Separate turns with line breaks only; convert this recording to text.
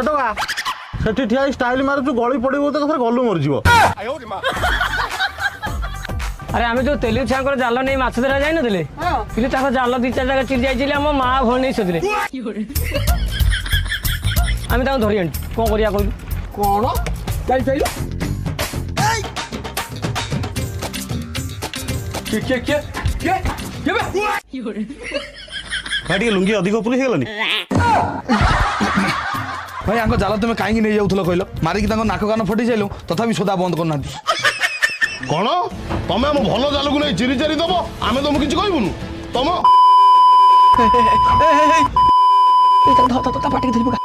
ଟଙ୍କା ସେଠି ଠିଆ ଷ୍ଟାଇଲ ମାରୁଛୁ ଗଳି ପଡ଼ିବ ତ କଥା ଗଲୁ ମରିଯିବ।
ଆରେ ଆମେ ଯୋଉ ତେଲି ଛୁଆଙ୍କର ଜାଲ ନେଇ ମାଛ ଧରା ଯାଇନଥିଲେ କିନ୍ତୁ ତାଙ୍କ ଜାଲ 2-4 ଜାଗା ଚିରି ଯାଇଛି ଆମ ମା ଭଉଣୀ ଶୋଧିଲେ ଆମେ ତାଙ୍କୁ ଧରି ଆଣିଛୁ। କଣ କରିବା କହିଲୁ?
କଣ ଯାଇପାରିଲ
ଭାଇ ଟିକେ ଲୁଙ୍ଗି ଅଧିକ ଉପରୁ ହେଇଗଲାନି।
ଭାଇ ଆଙ୍କ ଜାଲ ତୁମେ କାହିଁକି ନେଇ ଯାଉଥିଲ କହିଲ? ମାରିକି ତାଙ୍କ ନାକ କାନ ଫଟେଇ ସାଇଲୁ ତଥାପି ସୋଦା ବନ୍ଦ କରୁନାହାନ୍ତି।
କଣ ତମେ ଆମ ଭଲ ଜାଲକୁ ନେଇ ଚିରି ଚାରି ଦବ ଆମେ ତମକୁ କିଛି କହିବୁନୁ? ତମ
ତା ପାଟିକି ଧରି ପକା।